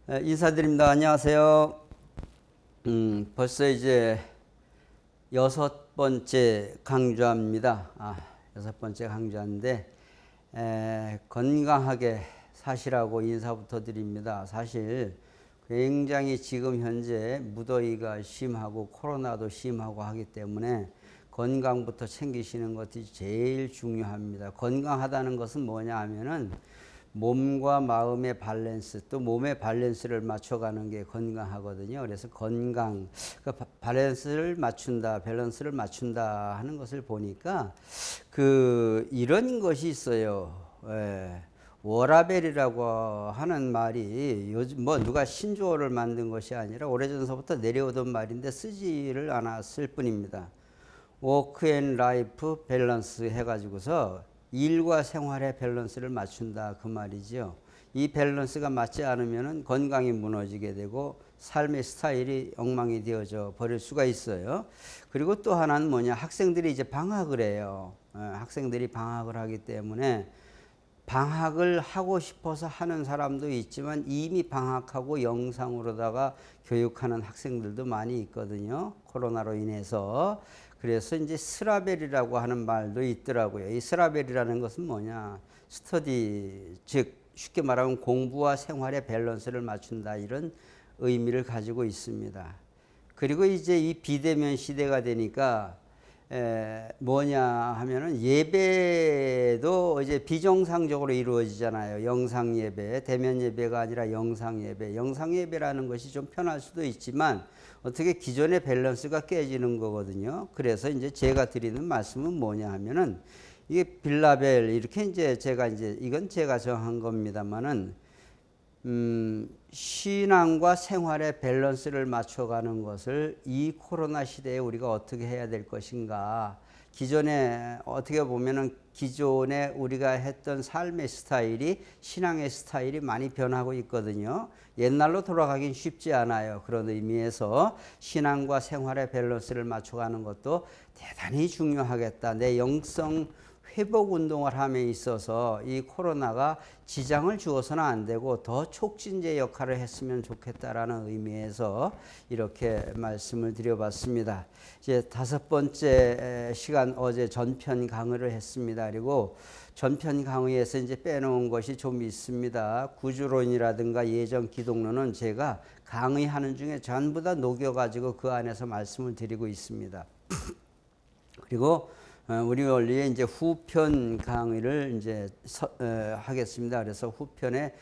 인사드립니다. 안녕하세요. 벌써 이제 6번째 강좌입니다. 6번째 강좌인데 건강하게 사시라고 인사부터 드립니다. 사실 굉장히 지금 현재 무더위가 심하고 코로나도 심하고 하기 때문에 건강부터 챙기시는 것이 제일 중요합니다. 건강하다는 것은 뭐냐 하면은 몸과 마음의 밸런스, 또 몸의 밸런스를 맞춰가는 게 건강하거든요. 그래서 건강, 밸런스를 맞춘다, 밸런스를 맞춘다 하는 것을 보니까 이런 것이 있어요. 워라벨이라고 하는 말이 요즘 누가 신조어를 만든 것이 아니라 오래전서부터 내려오던 말인데 쓰지를 않았을 뿐입니다. 워크 앤 라이프 밸런스 해가지고서 일과 생활의 밸런스를 맞춘다 그 말이죠. 이 밸런스가 맞지 않으면 건강이 무너지게 되고 삶의 스타일이 엉망이 되어져 버릴 수가 있어요. 그리고 또 하나는 뭐냐, 학생들이 이제 방학을 해요. 학생들이 방학을 하기 때문에 방학을 하고 싶어서 하는 사람도 있지만 이미 방학하고 영상으로다가 교육하는 학생들도 많이 있거든요. 코로나로 인해서. 그래서 이제 스라벨이라고 하는 말도 있더라고요. 이 스라벨이라는 것은 뭐냐, 스터디, 즉 쉽게 말하면 공부와 생활의 밸런스를 맞춘다, 이런 의미를 가지고 있습니다. 그리고 이제 이 비대면 시대가 되니까 뭐냐 하면은 예배도 이제 비정상적으로 이루어지잖아요. 영상 예배, 대면 예배가 아니라 영상 예배. 영상 예배라는 것이 좀 편할 수도 있지만 어떻게 기존의 밸런스가 깨지는 거거든요. 그래서 이제 제가 드리는 말씀은 뭐냐 하면은 이게 빌라벨, 이렇게 이제 이건 제가 정한 겁니다만은 신앙과 생활의 밸런스를 맞춰가는 것을 이 코로나 시대에 우리가 어떻게 해야 될 것인가. 기존에 어떻게 보면은 기존에 우리가 했던 삶의 스타일이, 신앙의 스타일이 많이 변하고 있거든요. 옛날로 돌아가긴 쉽지 않아요. 그런 의미에서 신앙과 생활의 밸런스를 맞춰가는 것도 대단히 중요하겠다. 내 영성 회복 운동을 함에 있어서 이 코로나가 지장을 주어서는 안 되고 더 촉진제 역할을 했으면 좋겠다라는 의미에서 이렇게 말씀을 드려봤습니다. 이제 5번째 시간, 어제 전편 강의를 했습니다. 그리고 전편 강의에서 이제 빼놓은 것이 좀 있습니다. 구주론이라든가 예전 기독론은 제가 강의하는 중에 전부 다 녹여가지고 그 안에서 말씀을 드리고 있습니다. 그리고 우리 원리의 이제 후편 강의를 이제 하겠습니다. 그래서 후편의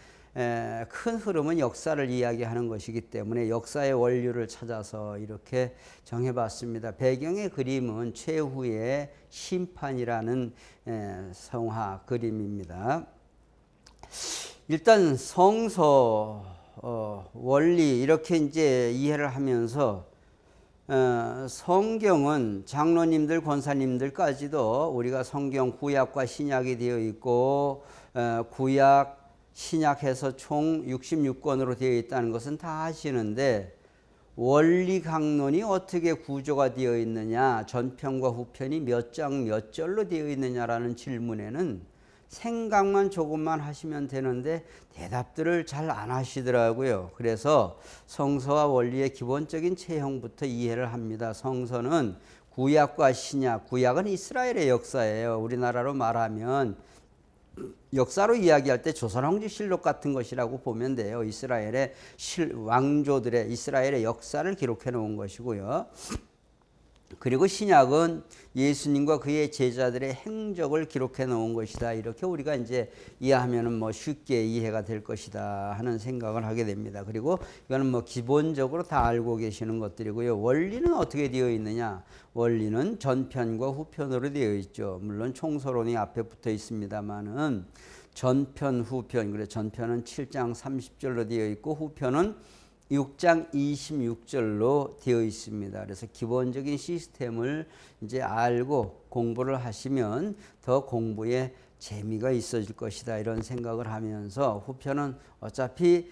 큰 흐름은 역사를 이야기하는 것이기 때문에 역사의 원류를 찾아서 이렇게 정해봤습니다. 배경의 그림은 최후의 심판이라는 성화 그림입니다. 일단 성서 원리 이렇게 이제 이해를 하면서 성경은 장로님들, 권사님들까지도 우리가 성경 구약과 신약이 되어 있고 구약, 신약해서 총 66권으로 되어 있다는 것은 다 아시는데 원리 강론이 어떻게 구조가 되어 있느냐, 전편과 후편이 몇 장 몇 절로 되어 있느냐라는 질문에는 생각만 조금만 하시면 되는데 대답들을 잘 안 하시더라고요. 그래서 성서와 원리의 기본적인 체형부터 이해를 합니다. 성서는 구약과 신약, 구약은 이스라엘의 역사예요. 우리나라로 말하면 역사로 이야기할 때 조선왕조실록 같은 것이라고 보면 돼요. 이스라엘의 왕조들의, 이스라엘의 역사를 기록해 놓은 것이고요. 그리고 신약은 예수님과 그의 제자들의 행적을 기록해 놓은 것이다. 이렇게 우리가 이제 이해하면은 쉽게 이해가 될 것이다 하는 생각을 하게 됩니다. 그리고 이거는 기본적으로 다 알고 계시는 것들이고요. 원리는 어떻게 되어 있느냐? 원리는 전편과 후편으로 되어 있죠. 물론 총서론이 앞에 붙어 있습니다만은 전편, 후편. 그래 전편은 7장 30절로 되어 있고 후편은 6장 26절로 되어 있습니다. 그래서 기본적인 시스템을 이제 알고 공부를 하시면 더 공부에 재미가 있어질 것이다, 이런 생각을 하면서 후편은 어차피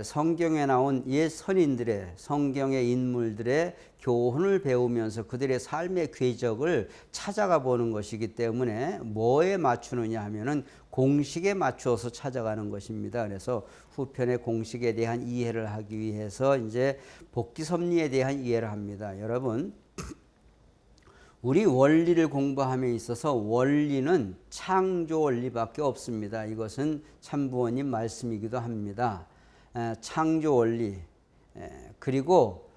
성경에 나온 옛 선인들의 성경의 인물들의 교훈을 배우면서 그들의 삶의 궤적을 찾아가 보는 것이기 때문에 뭐에 맞추느냐 하면은 공식에 맞추어서 찾아가는 것입니다. 그래서 후편의 공식에 대한 이해를 하기 위해서 이제 복귀 섭리에 대한 이해를 합니다. 여러분, 우리 원리를 공부함에 있어서 원리는 창조 원리밖에 없습니다. 이것은 참부모님 말씀이기도 합니다. 창조 원리, 그리고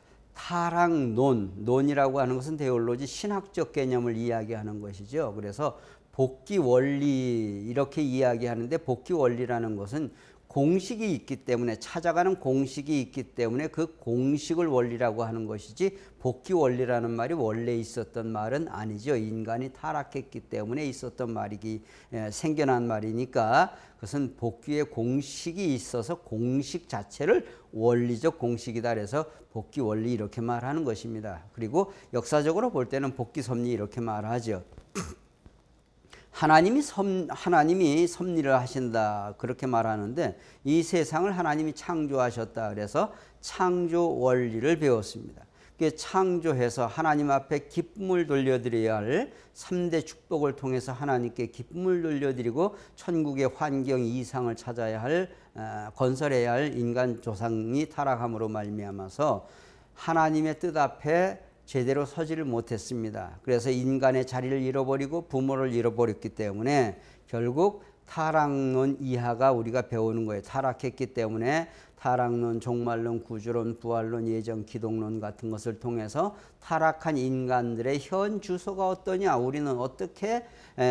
논이라고 하는 것은 데올로지 신학적 개념을 이야기하는 것이죠. 그래서 복귀 원리 이렇게 이야기하는데 복귀 원리라는 것은 공식이 있기 때문에 찾아가는 공식이 있기 때문에 그 공식을 원리라고 하는 것이지 복귀 원리라는 말이 원래 있었던 말은 아니죠. 인간이 타락했기 때문에 있었던 말이기 생겨난 말이니까 그것은 복귀의 공식이 있어서 공식 자체를 원리적 공식이다. 그래서 복귀 원리 이렇게 말하는 것입니다. 그리고 역사적으로 볼 때는 복귀 섭리 이렇게 말하죠. 하나님이 섭리를 하신다 그렇게 말하는데 이 세상을 하나님이 창조하셨다 그래서 창조 원리를 배웠습니다. 창조해서 하나님 앞에 기쁨을 돌려드려야 할 3대 축복을 통해서 하나님께 기쁨을 돌려드리고 천국의 환경 이상을 찾아야 할 건설해야 할 인간 조상이 타락함으로 말미암아서 하나님의 뜻 앞에 제대로 서지를 못했습니다. 그래서 인간의 자리를 잃어버리고 부모를 잃어버렸기 때문에 결국 타락론 이하가 우리가 배우는 거예요. 타락했기 때문에 타락론, 종말론, 구주론, 부활론, 예정, 기독론 같은 것을 통해서 타락한 인간들의 현 주소가 어떠냐, 우리는 어떻게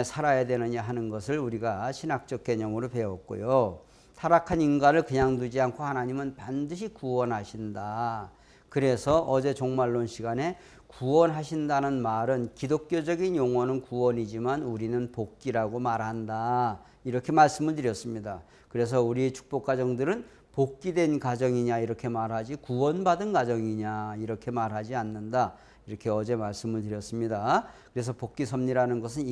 살아야 되느냐 하는 것을 우리가 신학적 개념으로 배웠고요. 타락한 인간을 그냥 두지 않고 하나님은 반드시 구원하신다. 그래서 어제 종말론 시간에 구원하신다는 말은 기독교적인 용어는 구원이지만 우리는 복귀라고 말한다. 이렇게 말씀을 드렸습니다. 그래서 우리 축복가정들은 복귀된 가정이냐 이렇게 말하지 구원받은 가정이냐 이렇게 말하지 않는다. 이렇게 어제 말씀을 드렸습니다. 그래서 복귀 섭리라는 것은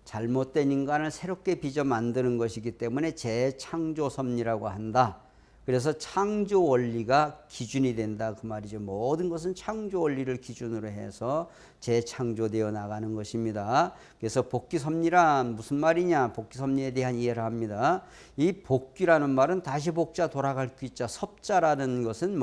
잘못된 인간을 새롭게 빚어 만드는 것이기 때문에 재창조 섭리라고 한다. 그래서 창조 원리가 기준이 된다 그 말이죠. 모든 것은 창조 원리를 기준으로 해서 재창조되어 나가는 것입니다. 그래서 복귀 섭리란 무슨 말이냐? 복귀 섭리에 대한 이해를 합니다. 이 복귀라는 말은 다시 복자 돌아갈 귀자 섭자라는 것은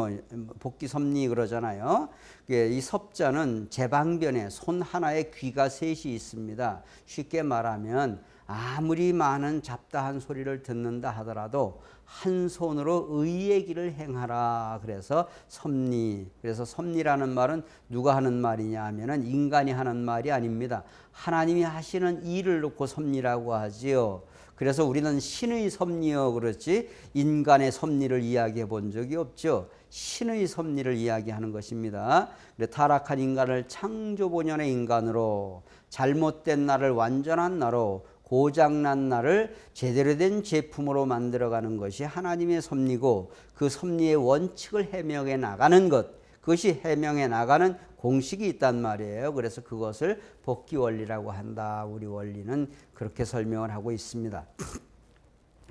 복귀 섭리 그러잖아요. 이 섭자는 제방변에 손 하나에 귀가 셋이 있습니다. 쉽게 말하면 아무리 많은 잡다한 소리를 듣는다 하더라도 한 손으로 의의 길을 행하라. 그래서 섭리. 그래서 섭리라는 말은 누가 하는 말이냐 하면은 인간이 하는 말이 아닙니다. 하나님이 하시는 일을 놓고 섭리라고 하지요. 그래서 우리는 신의 섭리여 그렇지 인간의 섭리를 이야기해 본 적이 없죠. 신의 섭리를 이야기하는 것입니다. 타락한 인간을 창조 본연의 인간으로 잘못된 나를 완전한 나로 고장난 나를 제대로 된 제품으로 만들어가는 것이 하나님의 섭리고 그 섭리의 원칙을 해명해 나가는 것 그것이 해명해 나가는 공식이 있단 말이에요. 그래서 그것을 복귀 원리라고 한다. 우리 원리는 그렇게 설명을 하고 있습니다.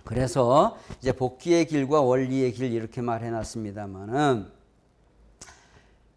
그래서 이제 복귀의 길과 원리의 길 이렇게 말해놨습니다만은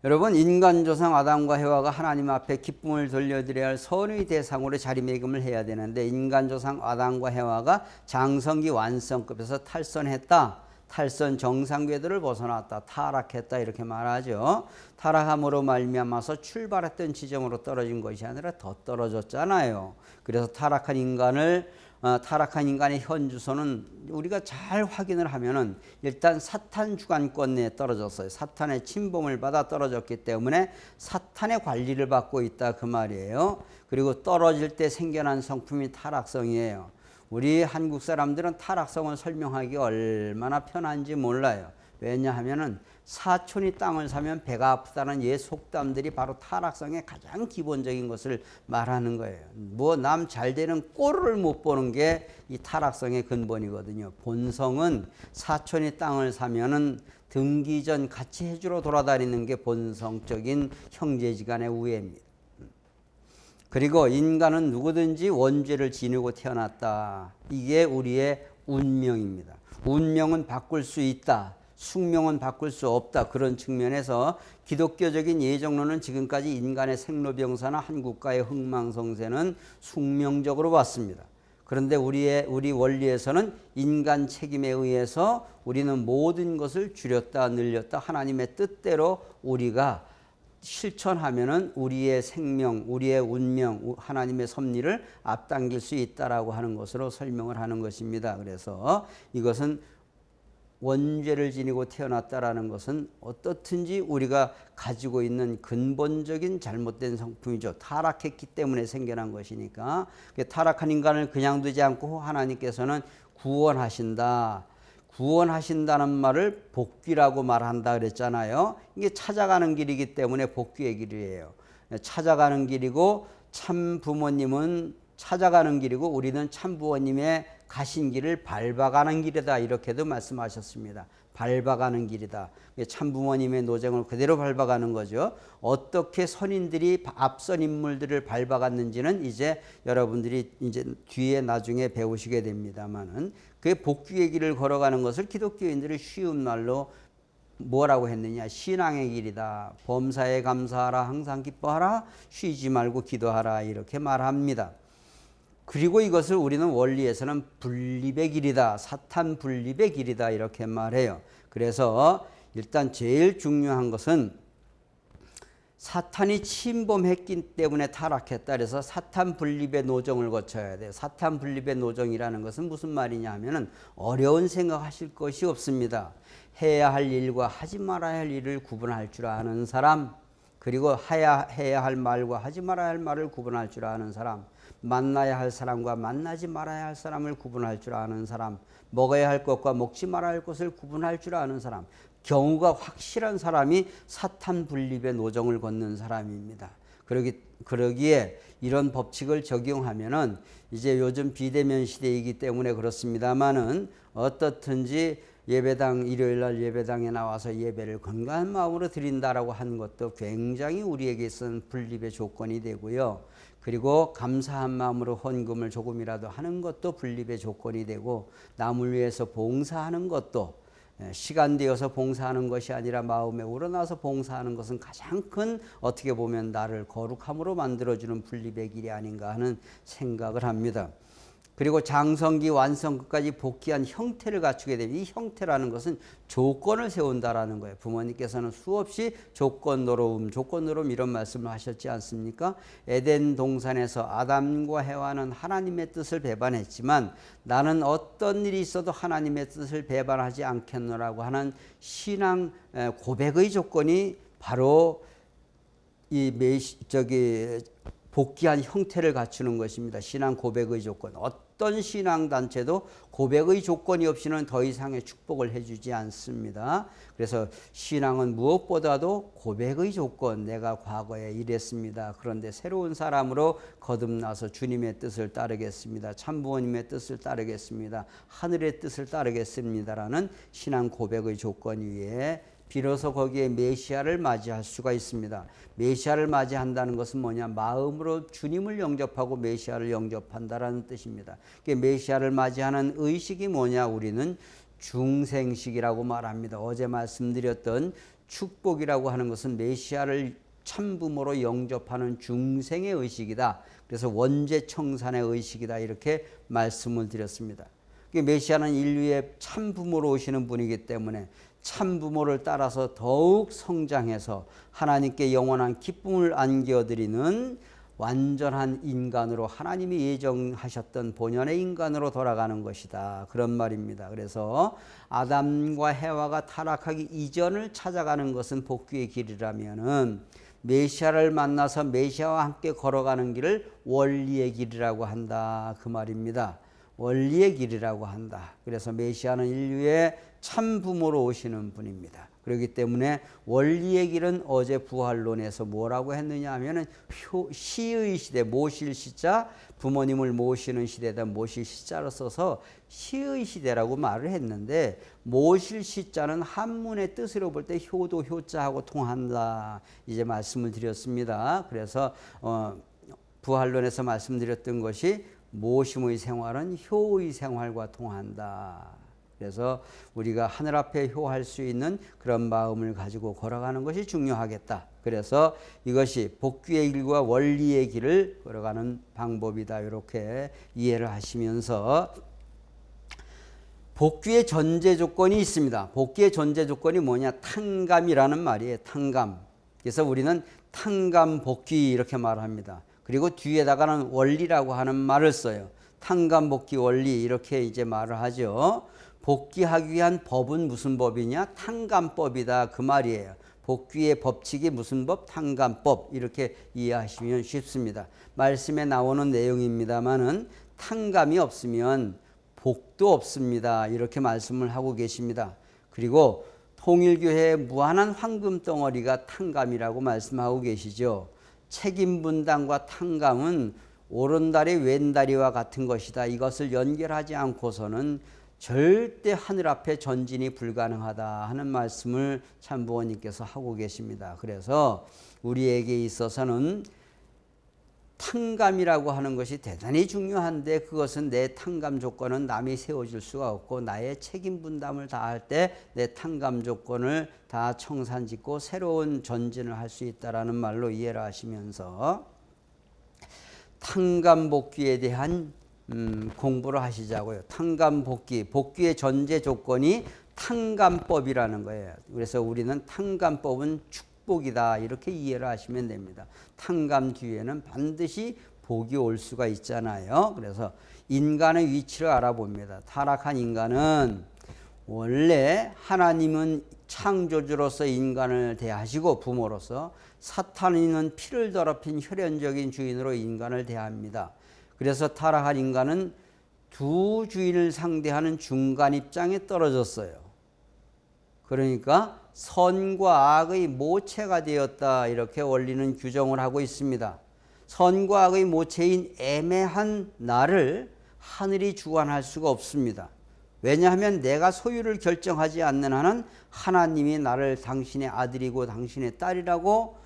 여러분 인간 조상 아담과 해와가 하나님 앞에 기쁨을 돌려드려야 할 선의 대상으로 자리매김을 해야 되는데 인간 조상 아담과 해와가 장성기 완성급에서 탈선했다. 탈선 정상 궤도를 벗어났다. 타락했다 이렇게 말하죠. 타락함으로 말미암아서 출발했던 지점으로 떨어진 것이 아니라 더 떨어졌잖아요. 그래서 타락한 인간의 현 주소는 우리가 잘 확인을 하면은 일단 사탄 주관권 내에 떨어졌어요. 사탄의 침범을 받아 떨어졌기 때문에 사탄의 관리를 받고 있다 그 말이에요. 그리고 떨어질 때 생겨난 성품이 타락성이에요. 우리 한국 사람들은 타락성을 설명하기 얼마나 편한지 몰라요. 왜냐하면은 사촌이 땅을 사면 배가 아프다는 옛 속담들이 바로 타락성의 가장 기본적인 것을 말하는 거예요. 남 잘 되는 꼴을 못 보는 게 이 타락성의 근본이거든요. 본성은 사촌이 땅을 사면은 등기 전 같이 해주러 돌아다니는 게 본성적인 형제지간의 우애입니다. 그리고 인간은 누구든지 원죄를 지니고 태어났다. 이게 우리의 운명입니다. 운명은 바꿀 수 있다. 숙명은 바꿀 수 없다. 그런 측면에서 기독교적인 예정론은 지금까지 인간의 생로병사나 한 국가의 흥망성쇠는 숙명적으로 봤습니다. 그런데 우리 원리에서는 인간 책임에 의해서 우리는 모든 것을 줄였다 늘렸다 하나님의 뜻대로 우리가 실천하면은 우리의 생명, 우리의 운명, 하나님의 섭리를 앞당길 수 있다라고 하는 것으로 설명을 하는 것입니다. 그래서 이것은 원죄를 지니고 태어났다라는 것은 어떻든지 우리가 가지고 있는 근본적인 잘못된 성품이죠. 타락했기 때문에 생겨난 것이니까 타락한 인간을 그냥 두지 않고 하나님께서는 구원하신다. 구원하신다는 말을 복귀라고 말한다 그랬잖아요. 이게 찾아가는 길이기 때문에 복귀의 길이에요. 찾아가는 길이고 참 부모님은 찾아가는 길이고 우리는 참 부모님의 가신 길을 밟아가는 길이다. 이렇게도 말씀하셨습니다. 밟아가는 길이다. 참 부모님의 노정을 그대로 밟아가는 거죠. 어떻게 선인들이 앞선 인물들을 밟아갔는지는 이제 여러분들이 이제 뒤에 나중에 배우시게 됩니다만은 그 복귀의 길을 걸어가는 것을 기독교인들이 쉬운 말로 뭐라고 했느냐? 신앙의 길이다. 범사에 감사하라. 항상 기뻐하라. 쉬지 말고 기도하라. 이렇게 말합니다. 그리고 이것을 우리는 원리에서는 분립의 길이다. 사탄 분립의 길이다. 이렇게 말해요. 그래서 일단 제일 중요한 것은 사탄이 침범했기 때문에 타락했다. 그래서 사탄 분립의 노정을 거쳐야 돼요. 사탄 분립의 노정이라는 것은 무슨 말이냐 하면은 어려운 생각하실 것이 없습니다. 해야 할 일과 하지 말아야 할 일을 구분할 줄 아는 사람, 그리고 해야 할 말과 하지 말아야 할 말을 구분할 줄 아는 사람, 만나야 할 사람과 만나지 말아야 할 사람을 구분할 줄 아는 사람, 먹어야 할 것과 먹지 말아야 할 것을 구분할 줄 아는 사람, 경우가 확실한 사람이 사탄 분립의 노정을 걷는 사람입니다. 그러기에 이런 법칙을 적용하면은 이제 요즘 비대면 시대이기 때문에 그렇습니다만은 어떻든지 예배당 일요일 날 예배당에 나와서 예배를 건강한 마음으로 드린다라고 하는 것도 굉장히 우리에게 있어서는 분립의 조건이 되고요. 그리고 감사한 마음으로 헌금을 조금이라도 하는 것도 분립의 조건이 되고 남을 위해서 봉사하는 것도 시간 되어서 봉사하는 것이 아니라 마음에 우러나서 봉사하는 것은 가장 큰 어떻게 보면 나를 거룩함으로 만들어주는 분립의 길이 아닌가 하는 생각을 합니다. 그리고 장성기 완성까지 복귀한 형태를 갖추게 되면 이 형태라는 것은 조건을 세운다라는 거예요. 부모님께서는 수없이 조건 노름 이런 말씀을 하셨지 않습니까? 에덴 동산에서 아담과 해와는 하나님의 뜻을 배반했지만 나는 어떤 일이 있어도 하나님의 뜻을 배반하지 않겠노라고 하는 신앙 고백의 조건이 바로 복귀한 형태를 갖추는 것입니다. 신앙 고백의 조건. 어떤 신앙단체도 고백의 조건이 없이는 더 이상의 축복을 해주지 않습니다. 그래서 신앙은 무엇보다도 고백의 조건. 내가 과거에 이랬습니다. 그런데 새로운 사람으로 거듭나서 주님의 뜻을 따르겠습니다. 참부모님의 뜻을 따르겠습니다. 하늘의 뜻을 따르겠습니다라는 신앙 고백의 조건 위에 비로소 거기에 메시아를 맞이할 수가 있습니다. 메시아를 맞이한다는 것은 뭐냐? 마음으로 주님을 영접하고 메시아를 영접한다라는 뜻입니다. 메시아를 맞이하는 의식이 뭐냐? 우리는 중생식이라고 말합니다. 어제 말씀드렸던 축복이라고 하는 것은 메시아를 참부모로 영접하는 중생의 의식이다. 그래서 원죄청산의 의식이다. 이렇게 말씀을 드렸습니다. 메시아는 인류의 참부모로 오시는 분이기 때문에 참부모를 따라서 더욱 성장해서 하나님께 영원한 기쁨을 안겨드리는 완전한 인간으로 하나님이 예정하셨던 본연의 인간으로 돌아가는 것이다. 그런 말입니다. 그래서 아담과 해와가 타락하기 이전을 찾아가는 것은 복귀의 길이라면은 메시아를 만나서 메시아와 함께 걸어가는 길을 원리의 길이라고 한다. 그 말입니다. 원리의 길이라고 한다. 그래서 메시아는 인류의 참부모로 오시는 분입니다. 그렇기 때문에 원리의 길은 어제 부활론에서 뭐라고 했느냐 하면은 시의 시대, 모실 시자, 부모님을 모시는 시대다. 모실 시자로 써서 시의 시대라고 말을 했는데 모실 시자는 한문의 뜻으로 볼 때 효도 효자하고 통한다. 이제 말씀을 드렸습니다. 그래서 부활론에서 말씀드렸던 것이 모심의 생활은 효의 생활과 통한다. 그래서 우리가 하늘 앞에 효할 수 있는 그런 마음을 가지고 걸어가는 것이 중요하겠다. 그래서 이것이 복귀의 길과 원리의 길을 걸어가는 방법이다. 이렇게 이해를 하시면서 복귀의 전제 조건이 있습니다. 복귀의 전제 조건이 뭐냐? 탕감이라는 말이에요. 탕감. 그래서 우리는 탕감 복귀 이렇게 말합니다. 그리고 뒤에다가는 원리라고 하는 말을 써요. 탕감 복귀 원리 이렇게 이제 말을 하죠. 복귀하기 위한 법은 무슨 법이냐? 탕감법이다. 그 말이에요. 복귀의 법칙이 무슨 법? 탕감법. 이렇게 이해하시면 쉽습니다. 말씀에 나오는 내용입니다만은 탕감이 없으면 복도 없습니다. 이렇게 말씀을 하고 계십니다. 그리고 통일교회의 무한한 황금 덩어리가 탕감이라고 말씀하고 계시죠. 책임 분담과 탕감은 오른다리 왼다리와 같은 것이다. 이것을 연결하지 않고서는 절대 하늘 앞에 전진이 불가능하다 하는 말씀을 참부원님께서 하고 계십니다. 그래서 우리에게 있어서는 탕감이라고 하는 것이 대단히 중요한데 그것은 내 탕감 조건은 남이 세워줄 수가 없고 나의 책임 분담을 다할 때 내 탕감 조건을 다 청산짓고 새로운 전진을 할 수 있다라는 말로 이해를 하시면서 탕감 복귀에 대한 공부를 하시자고요. 탕감 복귀, 복귀의 전제 조건이 탕감법이라는 거예요. 그래서 우리는 탕감법은 축복이다 이렇게 이해를 하시면 됩니다. 탕감 뒤에는 반드시 복이 올 수가 있잖아요. 그래서 인간의 위치를 알아봅니다. 타락한 인간은 원래 하나님은 창조주로서 인간을 대하시고 부모로서 사탄은 피를 더럽힌 혈연적인 주인으로 인간을 대합니다. 그래서 타락한 인간은 두 주인을 상대하는 중간 입장에 떨어졌어요. 그러니까 선과 악의 모체가 되었다 이렇게 원리는 규정을 하고 있습니다. 선과 악의 모체인 애매한 나를 하늘이 주관할 수가 없습니다. 왜냐하면 내가 소유를 결정하지 않는 한은 하나님이 나를 당신의 아들이고 당신의 딸이라고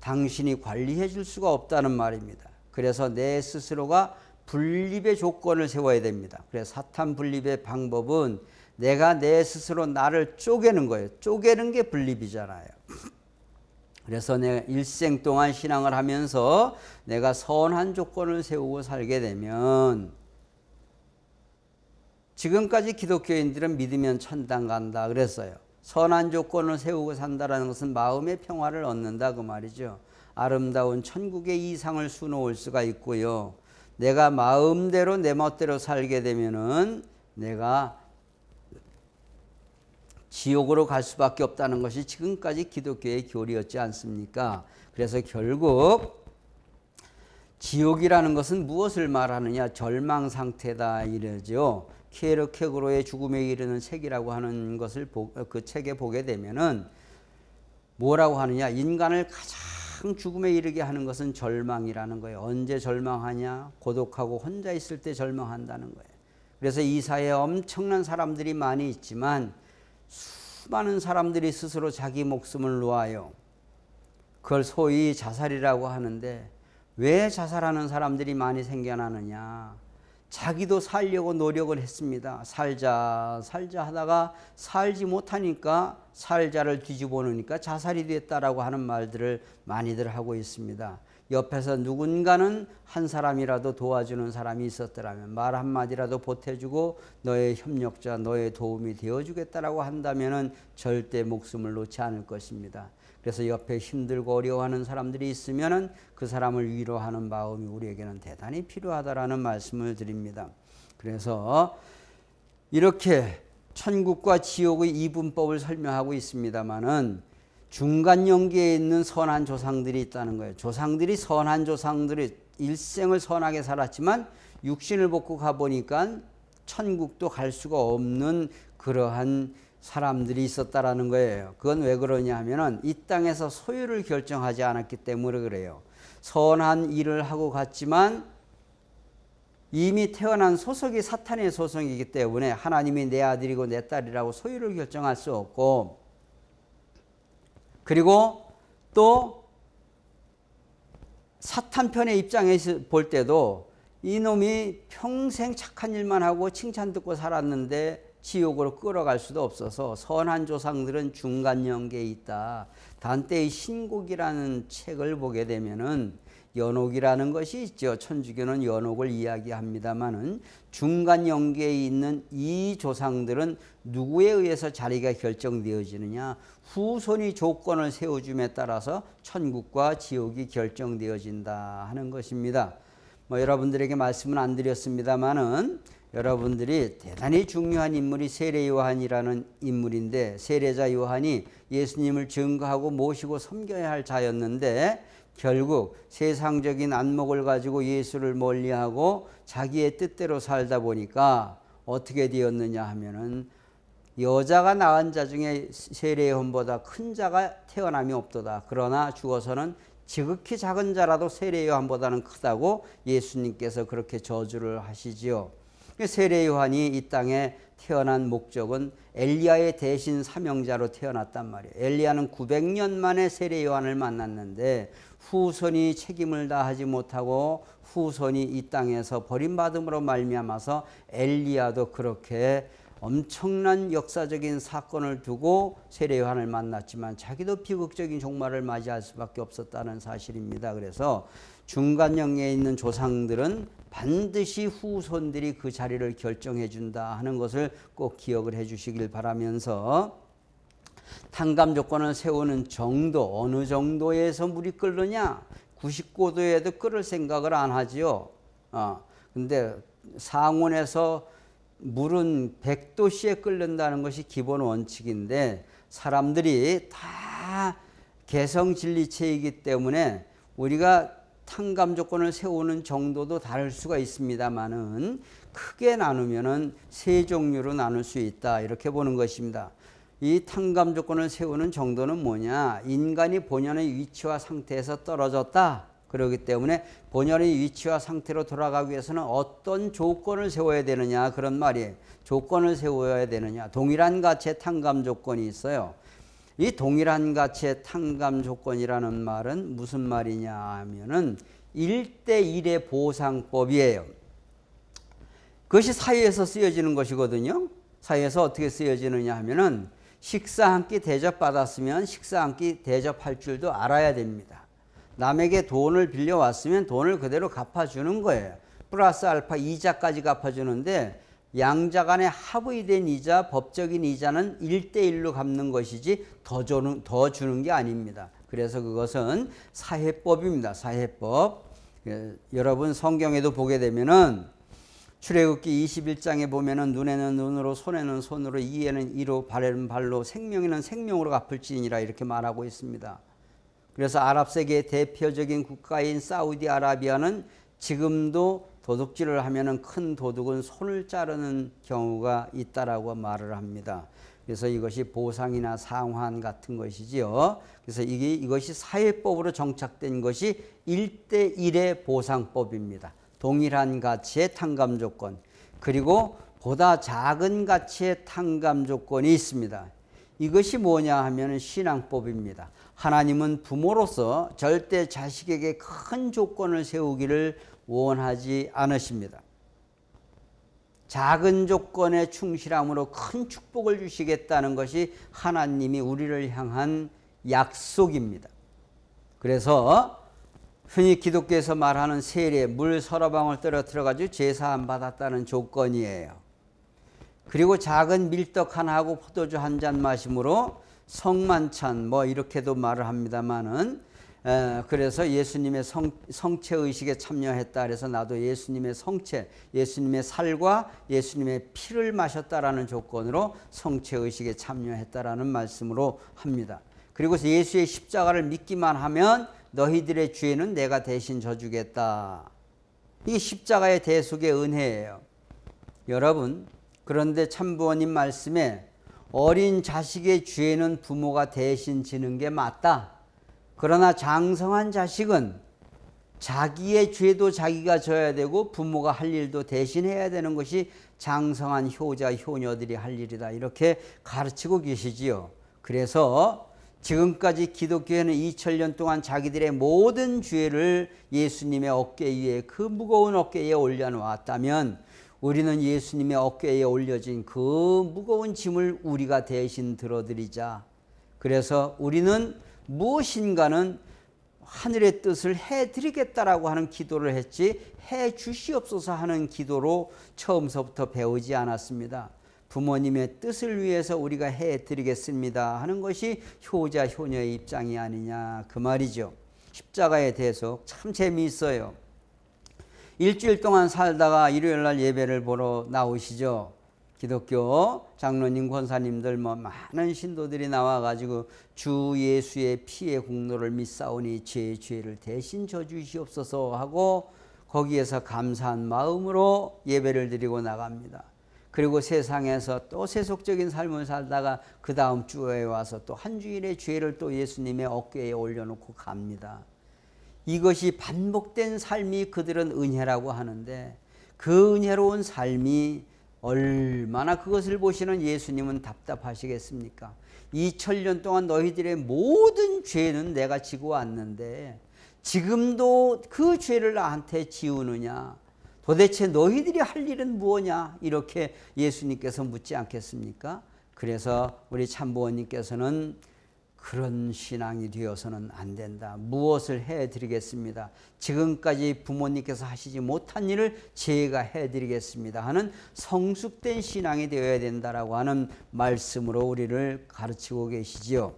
당신이 관리해 줄 수가 없다는 말입니다. 그래서 내 스스로가 분립의 조건을 세워야 됩니다. 그래서 사탄 분립의 방법은 내가 내 스스로 나를 쪼개는 거예요. 쪼개는 게 분립이잖아요. 그래서 내가 일생 동안 신앙을 하면서 내가 선한 조건을 세우고 살게 되면 지금까지 기독교인들은 믿으면 천당 간다 그랬어요. 선한 조건을 세우고 산다는 것은 마음의 평화를 얻는다 그 말이죠. 아름다운 천국의 이상을 수놓을 수가 있고요. 내가 마음대로 내 멋대로 살게 되면은 내가 지옥으로 갈 수밖에 없다는 것이 지금까지 기독교의 교리였지 않습니까? 그래서 결국 지옥이라는 것은 무엇을 말하느냐? 절망 상태다 이러죠. 케르케고르의 죽음에 이르는 책이라고 하는 것을 그 책에 보게 되면은 뭐라고 하느냐? 인간을 가장 죽음에 이르게 하는 것은 절망이라는 거예요. 언제 절망하냐? 고독하고 혼자 있을 때 절망한다는 거예요. 그래서 이 사회에 엄청난 사람들이 많이 있지만 수많은 사람들이 스스로 자기 목숨을 놓아요. 그걸 소위 자살이라고 하는데 왜 자살하는 사람들이 많이 생겨나느냐? 자기도 살려고 노력을 했습니다. 살자 하다가 살지 못하니까 살자를 뒤집어 놓으니까 자살이 됐다라고 하는 말들을 많이들 하고 있습니다. 옆에서 누군가는 한 사람이라도 도와주는 사람이 있었더라면 말 한마디라도 보태주고 너의 협력자, 너의 도움이 되어주겠다라고 한다면 절대 목숨을 놓지 않을 것입니다. 그래서 옆에 힘들고 어려워하는 사람들이 있으면 그 사람을 위로하는 마음이 우리에게는 대단히 필요하다라는 말씀을 드립니다. 그래서 이렇게 천국과 지옥의 이분법을 설명하고 있습니다마는 중간 연계에 있는 선한 조상들이 있다는 거예요. 선한 조상들이 일생을 선하게 살았지만 육신을 벗고 가보니까 천국도 갈 수가 없는 그러한 사람들이 있었다라는 거예요. 그건 왜 그러냐 하면은 이 땅에서 소유를 결정하지 않았기 때문에 그래요. 선한 일을 하고 갔지만 이미 태어난 소속이 사탄의 소속이기 때문에 하나님이 내 아들이고 내 딸이라고 소유를 결정할 수 없고, 그리고 또 사탄 편의 입장에서 볼 때도 이놈이 평생 착한 일만 하고 칭찬 듣고 살았는데 지옥으로 끌어갈 수도 없어서 선한 조상들은 중간 영계에 있다. 단테의 신곡이라는 책을 보게 되면은 연옥이라는 것이 있죠. 천주교는 연옥을 이야기합니다마는 중간 영계에 있는 이 조상들은 누구에 의해서 자리가 결정되어지느냐? 후손이 조건을 세워줌에 따라서 천국과 지옥이 결정되어진다 하는 것입니다. 여러분들에게 말씀은 안 드렸습니다마는 여러분들이 대단히 중요한 인물이 세례 요한이라는 인물인데, 세례자 요한이 예수님을 증거하고 모시고 섬겨야 할 자였는데 결국 세상적인 안목을 가지고 예수를 멀리하고 자기의 뜻대로 살다 보니까 어떻게 되었느냐 하면은 여자가 낳은 자 중에 세례 요한보다 큰 자가 태어남이 없도다. 그러나 죽어서는 지극히 작은 자라도 세례 요한보다는 크다고 예수님께서 그렇게 저주를 하시지요. 세례 요한이 이 땅에 태어난 목적은 엘리야의 대신 사명자로 태어났단 말이에요. 엘리야는 900년 만에 세례 요한을 만났는데 후손이 책임을 다하지 못하고 후손이 이 땅에서 버림받음으로 말미암아서 엘리야도 그렇게 엄청난 역사적인 사건을 두고 세례 요한을 만났지만 자기도 비극적인 종말을 맞이할 수밖에 없었다는 사실입니다. 그래서 중간영에 있는 조상들은 반드시 후손들이 그 자리를 결정해 준다 하는 것을 꼭 기억을 해 주시길 바라면서, 탕감 조건을 세우는 정도, 어느 정도에서 물이 끓느냐? 99도에도 끓을 생각을 안 하지요. 근데 상온에서 물은 100도씨에 끓는다는 것이 기본 원칙인데 사람들이 다 개성진리체이기 때문에 우리가 탕감 조건을 세우는 정도도 다를 수가 있습니다만은 크게 나누면은 세 종류로 나눌 수 있다, 이렇게 보는 것입니다. 이 탕감 조건을 세우는 정도는 뭐냐? 인간이 본연의 위치와 상태에서 떨어졌다. 그렇기 때문에 본연의 위치와 상태로 돌아가기 위해서는 어떤 조건을 세워야 되느냐, 그런 말이에요. 조건을 세워야 되느냐. 동일한 가치의 탕감 조건이 있어요. 이 동일한 가치의 탕감 조건이라는 말은 무슨 말이냐 하면은 1대1의 보상법이에요. 그것이 사회에서 쓰여지는 것이거든요. 사회에서 어떻게 쓰여지느냐 하면은 식사 한 끼 대접받았으면 식사 한 끼 대접할 줄도 알아야 됩니다. 남에게 돈을 빌려왔으면 돈을 그대로 갚아주는 거예요. 플러스 알파 이자까지 갚아주는데 양자 간의 합의된 이자, 법적인 이자는 1대1로 갚는 것이지 더 주는 게 아닙니다. 그래서 그것은 사회법입니다. 사회법. 여러분 성경에도 보게 되면은 출애굽기 21장에 보면은 눈에는 눈으로, 손에는 손으로, 이에는 이로, 발에는 발로, 생명에는 생명으로 갚을지니라, 이렇게 말하고 있습니다. 그래서 아랍 세계의 대표적인 국가인 사우디아라비아는 지금도 도둑질을 하면은 큰 도둑은 손을 자르는 경우가 있다라고 말을 합니다. 그래서 이것이 보상이나 상환 같은 것이지요. 그래서 이것이 사회법으로 정착된 것이 1대1의 보상법입니다. 동일한 가치의 탕감 조건, 그리고 보다 작은 가치의 탕감 조건이 있습니다. 이것이 뭐냐 하면 신앙법입니다. 하나님은 부모로서 절대 자식에게 큰 조건을 세우기를 원하지 않으십니다. 작은 조건에 충실함으로 큰 축복을 주시겠다는 것이 하나님이 우리를 향한 약속입니다. 그래서 흔히 기독교에서 말하는 세례, 물 서너 방울 떨어뜨려가지고 제사함 받았다는 조건이에요. 그리고 작은 밀떡 하나하고 포도주 한 잔 마심으로 성만찬, 이렇게도 말을 합니다만은, 그래서 예수님의 성체의식에 참여했다. 그래서 나도 예수님의 성체, 예수님의 살과 예수님의 피를 마셨다라는 조건으로 성체의식에 참여했다라는 말씀으로 합니다. 그리고 예수의 십자가를 믿기만 하면 너희들의 죄는 내가 대신 져주겠다. 이게 십자가의 대속의 은혜예요. 여러분, 그런데 참부모님 말씀에 어린 자식의 죄는 부모가 대신 지는 게 맞다. 그러나 장성한 자식은 자기의 죄도 자기가 져야 되고 부모가 할 일도 대신해야 되는 것이 장성한 효자, 효녀들이 할 일이다. 이렇게 가르치고 계시지요. 그래서 지금까지 기독교회는 2000년 동안 자기들의 모든 죄를 예수님의 어깨 위에, 그 무거운 어깨 위에 올려놓았다면 우리는 예수님의 어깨에 올려진 그 무거운 짐을 우리가 대신 들어드리자. 그래서 우리는 무엇인가는 하늘의 뜻을 해드리겠다라고 하는 기도를 했지 해 주시옵소서 하는 기도로 처음서부터 배우지 않았습니다. 부모님의 뜻을 위해서 우리가 해드리겠습니다 하는 것이 효자 효녀의 입장이 아니냐 그 말이죠. 십자가의 대속 참 재미있어요. 일주일 동안 살다가 일요일날 예배를 보러 나오시죠. 기독교 장로님 권사님들 많은 신도들이 나와가지고 주 예수의 피의 공로를 믿사오니 제 죄를 대신 져주시옵소서 하고 거기에서 감사한 마음으로 예배를 드리고 나갑니다. 그리고 세상에서 또 세속적인 삶을 살다가 그 다음 주에 와서 또 한 주일의 죄를 또 예수님의 어깨에 올려놓고 갑니다. 이것이 반복된 삶이 그들은 은혜라고 하는데 그 은혜로운 삶이 얼마나 그것을 보시는 예수님은 답답하시겠습니까? 2000년 동안 너희들의 모든 죄는 내가 지고 왔는데 지금도 그 죄를 나한테 지우느냐? 도대체 너희들이 할 일은 무엇냐? 이렇게 예수님께서 묻지 않겠습니까? 그래서 우리 참부원님께서는 그런 신앙이 되어서는 안 된다. 무엇을 해드리겠습니다. 지금까지 부모님께서 하시지 못한 일을 제가 해드리겠습니다 하는 성숙된 신앙이 되어야 된다라고 하는 말씀으로 우리를 가르치고 계시지요.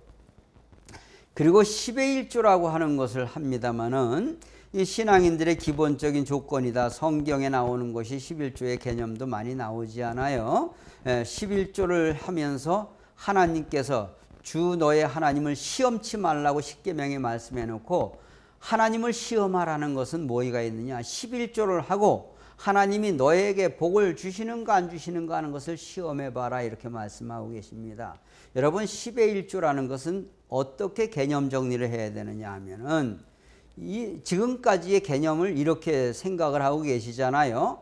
그리고 10의 1조라고 하는 것을 합니다마는 이 신앙인들의 기본적인 조건이다. 성경에 나오는 것이 11조의 개념도 많이 나오지 않아요. 11조를 하면서 하나님께서 주 너의 하나님을 시험치 말라고 십계명에 말씀해 놓고 하나님을 시험하라는 것은 뭐가 있느냐? 11조를 하고 하나님이 너에게 복을 주시는가 안 주시는가 하는 것을 시험해 봐라 이렇게 말씀하고 계십니다. 여러분 10의 1조라는 것은 어떻게 개념 정리를 해야 되느냐 하면은 지금까지의 개념을 이렇게 생각을 하고 계시잖아요.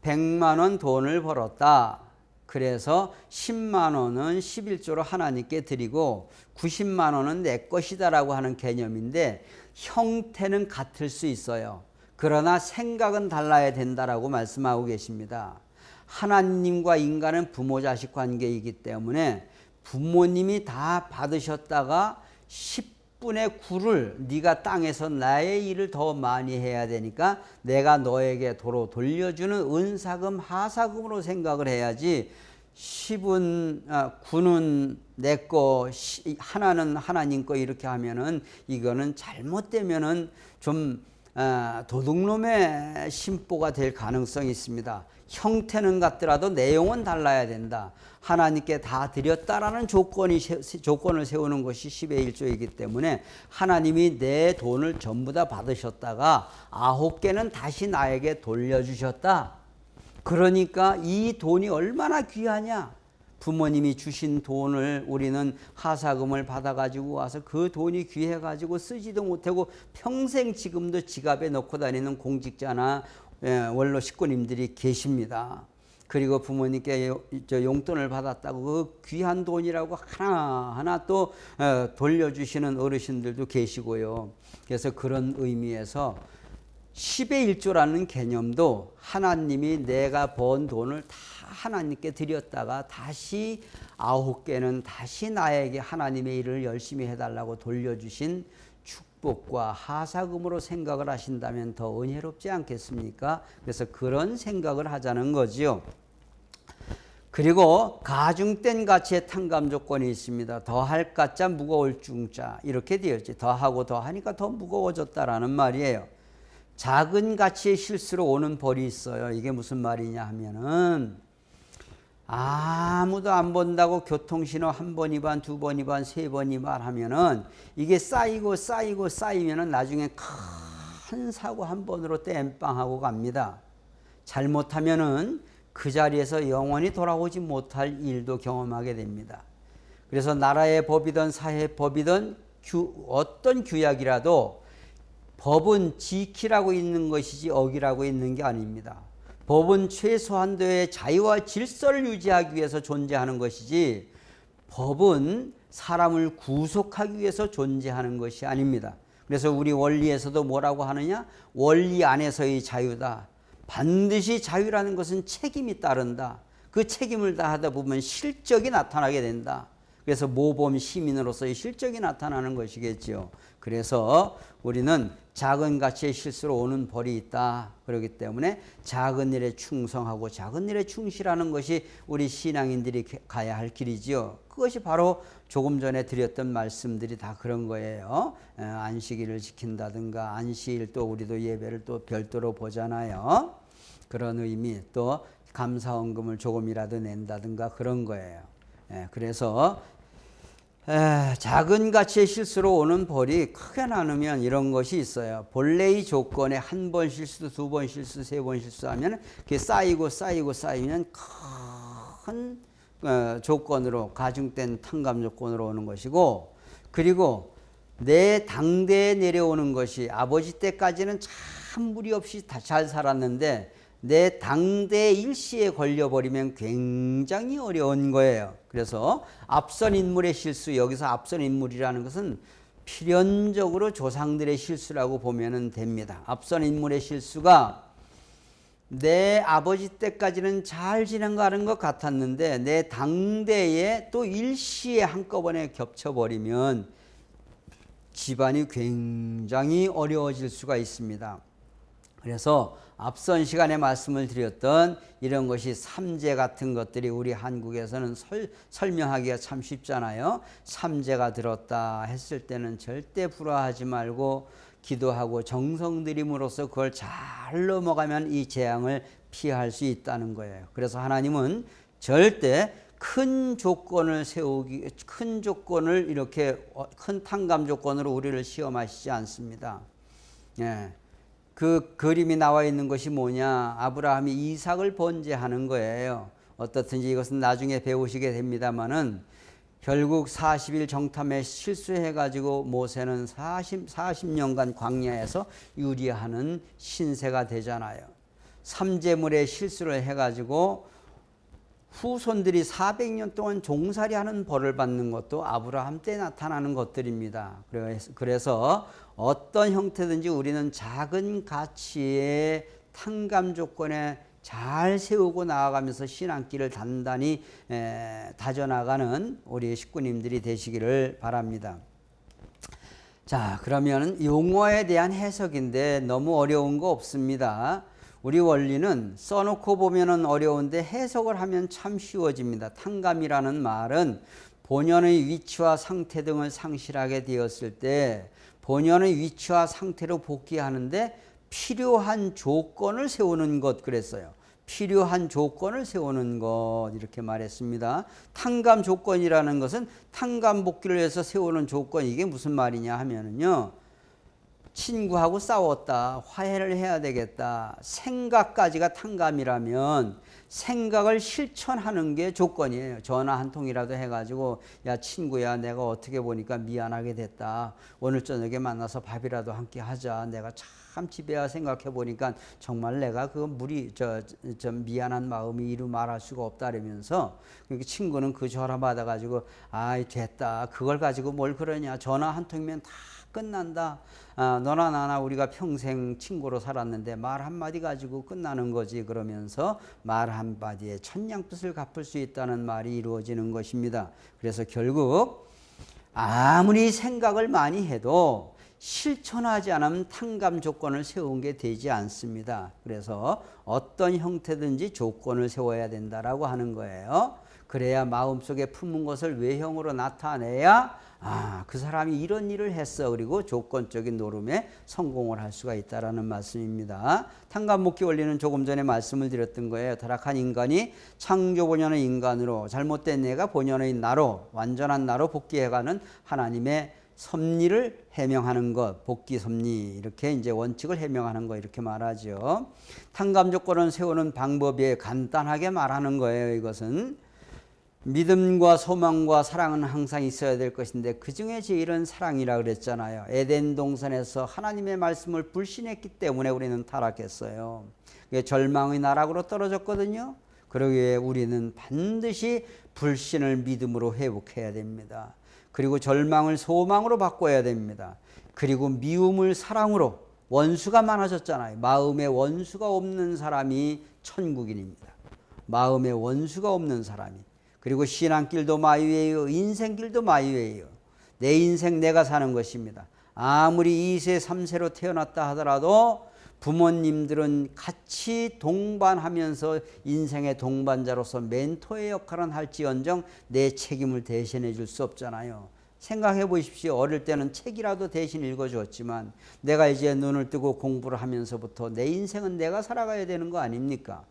100만 원 돈을 벌었다. 그래서 10만 원은 11조로 하나님께 드리고 90만 원은 내 것이다라고 하는 개념인데 형태는 같을 수 있어요. 그러나 생각은 달라야 된다라고 말씀하고 계십니다. 하나님과 인간은 부모 자식 관계이기 때문에 부모님이 다 받으셨다가 10분의 9를 네가 땅에서 나의 일을 더 많이 해야 되니까 내가 너에게 도로 돌려주는 은사금 하사금으로 생각을 해야지 10은 9는 내 거 하나는 하나님 거 이렇게 하면은 이거는 잘못되면은 좀 도둑놈의 심보가 될 가능성이 있습니다. 형태는 같더라도 내용은 달라야 된다. 하나님께 다 드렸다라는 조건을 세우는 것이 10의 1조이기 때문에 하나님이 내 돈을 전부 다 받으셨다가 9개는 다시 나에게 돌려주셨다. 그러니까 이 돈이 얼마나 귀하냐. 부모님이 주신 돈을 우리는 하사금을 받아가지고 와서 그 돈이 귀해가지고 쓰지도 못하고 평생 지금도 지갑에 넣고 다니는 공직자나 원로 식구님들이 계십니다. 그리고 부모님께 용돈을 받았다고 그 귀한 돈이라고 하나하나 또 돌려주시는 어르신들도 계시고요. 그래서 그런 의미에서 10의 1조라는 개념도 하나님이 내가 번 돈을 다 하나님께 드렸다가 다시 9개는 다시 나에게 하나님의 일을 열심히 해달라고 돌려주신 축복과 하사금으로 생각을 하신다면 더 은혜롭지 않겠습니까? 그래서 그런 생각을 하자는 거지요. 그리고 가중된 가치의 탕감 조건이 있습니다. 더할 가짜 무거울 중자 이렇게 되었지. 더하고 더하니까 더 무거워졌다라는 말이에요. 작은 가치의 실수로 오는 벌이 있어요. 이게 무슨 말이냐 하면은 아무도 안 본다고 교통신호 한 번 위반, 두 번 위반, 세 번 위반하면은 이게 쌓이면은 나중에 큰 사고 한 번으로 땜빵하고 갑니다. 잘못하면은 그 자리에서 영원히 돌아오지 못할 일도 경험하게 됩니다. 그래서 나라의 법이든 사회의 법이든 어떤 규약이라도 법은 지키라고 있는 것이지 어기라고 있는 게 아닙니다. 법은 최소한도의 자유와 질서를 유지하기 위해서 존재하는 것이지 법은 사람을 구속하기 위해서 존재하는 것이 아닙니다. 그래서 우리 원리에서도 뭐라고 하느냐? 원리 안에서의 자유다. 반드시 자유라는 것은 책임이 따른다. 그 책임을 다하다 보면 실적이 나타나게 된다. 그래서 모범 시민으로서의 실적이 나타나는 것이겠지요. 그래서 우리는 작은 가치의 실수로 오는 벌이 있다. 그렇기 때문에 작은 일에 충성하고 작은 일에 충실하는 것이 우리 신앙인들이 가야 할 길이지요. 그것이 바로 조금 전에 드렸던 말씀들이 다 그런 거예요. 안식일을 지킨다든가 안식일 또 우리도 예배를 또 별도로 보잖아요. 그런 의미 또 감사원금을 조금이라도 낸다든가 그런 거예요. 그래서 작은 가치의 실수로 오는 벌이 크게 나누면 이런 것이 있어요. 본래의 조건에 한 번 실수, 두 번 실수, 세 번 실수하면 그게 쌓이면 큰 조건으로 가중된 탕감 조건으로 오는 것이고, 그리고 내 당대에 내려오는 것이 아버지 때까지는 참 무리 없이 다 잘 살았는데 내 당대 일시에 걸려버리면 굉장히 어려운 거예요. 그래서 앞선 인물의 실수, 여기서 앞선 인물이라는 것은 필연적으로 조상들의 실수라고 보면 됩니다. 앞선 인물의 실수가 내 아버지 때까지는 잘 지나가는 것 같았는데 내 당대에 또 일시에 한꺼번에 겹쳐버리면 집안이 굉장히 어려워질 수가 있습니다. 그래서 앞선 시간에 말씀을 드렸던 이런 것이 삼재 같은 것들이 우리 한국에서는 설명하기가 참 쉽잖아요. 삼재가 들었다 했을 때는 절대 불화하지 말고 기도하고 정성 들임으로써 그걸 잘 넘어가면 이 재앙을 피할 수 있다는 거예요. 그래서 하나님은 절대 큰 조건을 이렇게 큰 탕감 조건으로 우리를 시험하시지 않습니다. 그 그림이 나와 있는 것이 뭐냐? 아브라함이 이삭을 번제하는 거예요. 어떻든지 이것은 나중에 배우시게 됩니다만은 결국 40일 정탐에 실수해가지고 모세는 40년간 광야에서 유리하는 신세가 되잖아요. 삼재물에 실수를 해가지고 후손들이 400년 동안 종살이하는 벌을 받는 것도 아브라함 때 나타나는 것들입니다. 그래서 어떤 형태든지 우리는 작은 가치의 탕감 조건에 잘 세우고 나아가면서 신앙길을 단단히 다져나가는 우리 식구님들이 되시기를 바랍니다. 자, 그러면 용어에 대한 해석인데 너무 어려운 거 없습니다. 우리 원리는 써놓고 보면은 어려운데 해석을 하면 참 쉬워집니다. 탕감이라는 말은 본연의 위치와 상태 등을 상실하게 되었을 때 본연의 위치와 상태로 복귀하는데 필요한 조건을 세우는 것 그랬어요. 필요한 조건을 세우는 것 이렇게 말했습니다. 탕감 조건이라는 것은 탕감 복귀를 위해서 세우는 조건, 이게 무슨 말이냐 하면은요, 친구하고 싸웠다, 화해를 해야 되겠다, 생각까지가 탕감이라면 생각을 실천하는 게 조건이에요. 전화 한 통이라도 해가지고 야 친구야, 내가 어떻게 보니까 미안하게 됐다, 오늘 저녁에 만나서 밥이라도 함께 하자, 내가 참 집에야 생각해 보니까 정말 내가 그 좀 미안한 마음이 이루 말할 수가 없다 이러면서 친구는 그 전화 받아가지고 아이 됐다, 그걸 가지고 뭘 그러냐, 전화 한 통이면 다 끝난다. 너나 나나 우리가 평생 친구로 살았는데 말 한마디 가지고 끝나는 거지, 그러면서 말 한마디에 천냥빚을 갚을 수 있다는 말이 이루어지는 것입니다. 그래서 결국 아무리 생각을 많이 해도 실천하지 않으면 탕감 조건을 세운 게 되지 않습니다. 그래서 어떤 형태든지 조건을 세워야 된다라고 하는 거예요. 그래야 마음속에 품은 것을 외형으로 나타내야 그 사람이 이런 일을 했어, 그리고 조건적인 노름에 성공을 할 수가 있다라는 말씀입니다. 탕감목기 원리는 조금 전에 말씀을 드렸던 거예요. 타락한 인간이 창조 본연의 인간으로, 잘못된 내가 본연의 나로, 완전한 나로 복귀해가는 하나님의 섭리를 해명하는 것, 복귀 섭리, 이렇게 이제 원칙을 해명하는 것 이렇게 말하죠. 탕감 조건을 세우는 방법이 간단하게 말하는 거예요. 이것은 믿음과 소망과 사랑은 항상 있어야 될 것인데 그 중에 제일은 사랑이라 그랬잖아요. 에덴 동산에서 하나님의 말씀을 불신했기 때문에 우리는 타락했어요. 절망의 나락으로 떨어졌거든요. 그러기에 우리는 반드시 불신을 믿음으로 회복해야 됩니다. 그리고 절망을 소망으로 바꿔야 됩니다. 그리고 미움을 사랑으로, 원수가 많아졌잖아요. 마음에 원수가 없는 사람이 천국인입니다. 마음에 원수가 없는 사람이. 그리고 신앙길도 마이웨이요, 인생길도 마이웨이요. 내 인생 내가 사는 것입니다. 아무리 2세 3세로 태어났다 하더라도 부모님들은 같이 동반하면서 인생의 동반자로서 멘토의 역할은 할지언정 내 책임을 대신해 줄 수 없잖아요. 생각해 보십시오. 어릴 때는 책이라도 대신 읽어주었지만 내가 이제 눈을 뜨고 공부를 하면서부터 내 인생은 내가 살아가야 되는 거 아닙니까?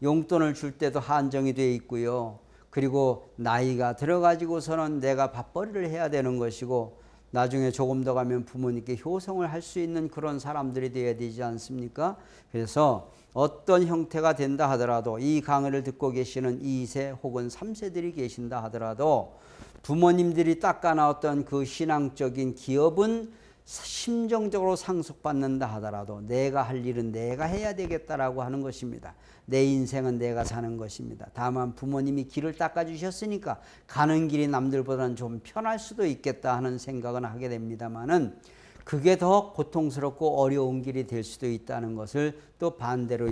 용돈을 줄 때도 한정이 되어 있고요. 그리고 나이가 들어가지고서는 내가 밥벌이를 해야 되는 것이고 나중에 조금 더 가면 부모님께 효성을 할 수 있는 그런 사람들이 되어야 되지 않습니까? 그래서 어떤 형태가 된다 하더라도 이 강의를 듣고 계시는 2세 혹은 3세들이 계신다 하더라도 부모님들이 닦아나왔던 그 신앙적인 기업은 심정적으로 상속받는다 하더라도 내가 할 일은 내가 해야 되겠다라고 하는 것입니다. 내 인생은 내가 사는 것입니다. 다만 부모님이 길을 닦아주셨으니까 가는 길이 남들보다는 좀 편할 수도 있겠다 하는 생각은 하게 됩니다만은 그게 더 고통스럽고 어려운 길이 될 수도 있다는 것을 또 반대로